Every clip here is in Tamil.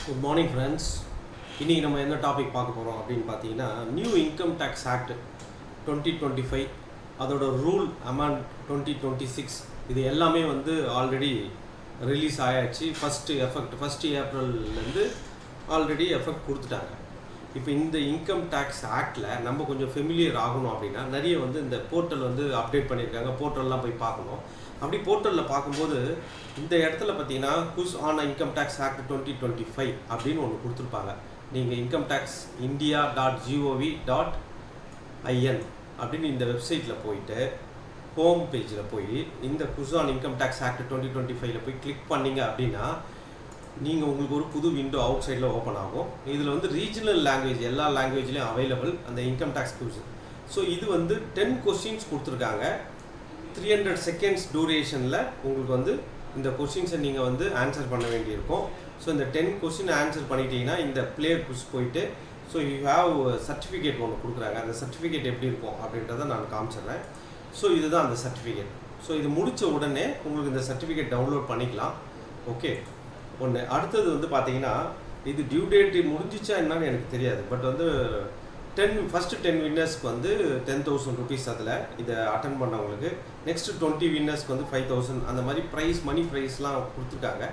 Good morning friends. இன்றைக்கி நம்ம என்ன டாபிக் பார்க்க போகிறோம் அப்படின்னு பார்த்தீங்கன்னா, நியூ இன்கம் டேக்ஸ் ஆக்ட் 2025 அதோட ரூல் அமெண்ட் 2026 இது எல்லாமே வந்து ஆல்ரெடி ரிலீஸ் ஆயாச்சு. ஃபஸ்ட்டு ஏப்ரல்லேருந்து ஆல்ரெடி எஃபெக்ட் கொடுத்துட்டாங்க. இப்போ இந்த இன்கம் டேக்ஸ் ஆக்டில் நம்ம கொஞ்சம் ஃபெமிலியர் ஆகணும் அப்படின்னா நிறைய வந்து இந்த போர்ட்டல் வந்து அப்டேட் பண்ணியிருக்காங்க. போர்ட்டல்லாம் போய் பார்க்கணும். அப்படி போர்ட்டலில் பார்க்கும்போது இந்த இடத்துல பார்த்தீங்கன்னா குஸ் ஆன் இன்கம் டேக்ஸ் ஆக்ட் 2025 அப்படின்னு ஒன்று கொடுத்துருப்பாங்க. நீங்கள் இன்கம் டேக்ஸ் india.gov.in அப்படின்னு இந்த வெப்சைட்டில் போயிட்டு ஹோம் பேஜில் போய் இந்த குஸ் ஆன் இன்கம் டேக்ஸ் ஆக்ட் 2025 போய் கிளிக் பண்ணிங்க அப்படின்னா நீங்கள் உங்களுக்கு ஒரு புது விண்டோ அவுட் சைடில் ஓப்பன் ஆகும். இதில் வந்து ரீஜனல் லாங்குவேஜ் எல்லா லாங்குவேஜ்லேயும் அவைலபிள் அந்த இன்கம் டேக்ஸ் குஸ். ஸோ இது வந்து 10 கொஸ்டின்ஸ் கொடுத்துருக்காங்க. 300 செகண்ட்ஸ் டூரேஷனில் உங்களுக்கு வந்து இந்த கொஸ்டின்ஸை நீங்கள் வந்து ஆன்சர் பண்ண வேண்டியிருக்கும். ஸோ இந்த 10 கொஸ்டின் ஆன்சர் பண்ணிட்டீங்கன்னா இந்த ப்ளே குஸ் போயிட்டு ஸோ யூ ஹேவ் சர்டிஃபிகேட் ஒன்று கொடுக்குறாங்க. அந்த சர்டிஃபிகேட் எப்படி இருக்கும் அப்படின்றத நான் காமிச்சிடுறேன். ஸோ இதுதான் அந்த சர்டிஃபிகேட். ஸோ இது முடித்த உடனே உங்களுக்கு இந்த சர்டிஃபிகேட் டவுன்லோட் பண்ணிக்கலாம். ஓகே, ஒன்று. அடுத்தது வந்து பார்த்தீங்கன்னா இது டியூ டேட் முடிஞ்சிச்சா என்னன்னு எனக்கு தெரியாது. பட் வந்து ஃபஸ்ட்டு 10 வின்னர்ஸ்க்கு வந்து 10,000 ருபீஸ் அதில் இதை அட்டன் பண்ணவங்களுக்கு. நெக்ஸ்ட்டு 20 வின்னர்ஸ்க்கு வந்து 5,000 அந்த மாதிரி மணி ப்ரைஸ்லாம் கொடுத்துருக்காங்க.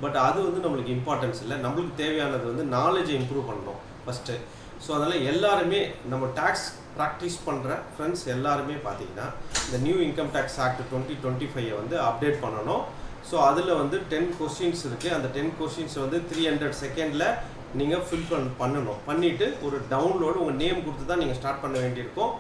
பட் அது வந்து நம்மளுக்கு இம்பார்ட்டன்ஸ் இல்லை. நம்மளுக்கு தேவையானது வந்து நாலேஜை இம்ப்ரூவ் பண்ணணும் ஃபஸ்ட்டு. ஸோ அதனால் எல்லாருமே நம்ம டேக்ஸ் ப்ராக்டிஸ் பண்ணுற ஃப்ரெண்ட்ஸ் எல்லாருமே பார்த்தீங்கன்னா இந்த நியூ இன்கம் டேக்ஸ் ஆக்ட் 2025 வந்து அப்டேட் பண்ணணும். ஸோ அதில் வந்து 10 கொஸ்டின்ஸ் இருக்குது. அந்த 10 கொஸ்டின்ஸ் வந்து 300 செகண்டில் நீங்கள் ஃபில் பண்ணணும். பண்ணிவிட்டு ஒரு டவுன்லோடு உங்கள் நேம் கொடுத்து தான் நீங்கள் ஸ்டார்ட் பண்ண வேண்டியிருக்கும்.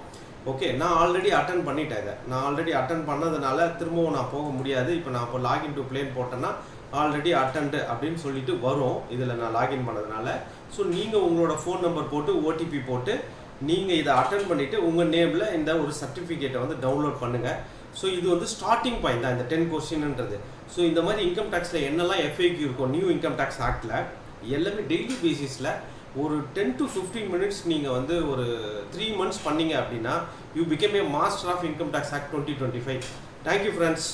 ஓகே, நான் ஆல்ரெடி அட்டன் பண்ணிட்டேன். இதை நான் ஆல்ரெடி அட்டன் பண்ணதுனால திரும்பவும் நான் போக முடியாது. இப்போ லாகின் டு பிளேன் போட்டேன்னா ஆல்ரெடி அட்டன்டு அப்படின்னு சொல்லிட்டு வரும் இதில் நான் லாகின் பண்ணதுனால. ஸோ நீங்கள் உங்களோட ஃபோன் நம்பர் போட்டு ஓடிபி போட்டு நீங்கள் இதை அட்டன் பண்ணிவிட்டு உங்கள் நேமில் இந்த ஒரு சர்டிஃபிகேட்டை வந்து டவுன்லோட் பண்ணுங்கள். ஸோ இது வந்து ஸ்டார்டிங் பாயிண்ட் தான் இந்த 10 கொஸ்டின்ன்றது. ஸோ இந்த மாதிரி இன்கம் டேக்ஸில் என்னெல்லாம் FAQ இருக்கும் நியூ இன்கம் டேக்ஸ் ஆக்டில் எல்லாமே டெய்லி பேசிஸில் ஒரு 10 to 15 மினிட்ஸ் நீங்கள் வந்து ஒரு 3 months பண்ணீங்க அப்படின்னா you become a master of income tax act 2025. Thank you friends.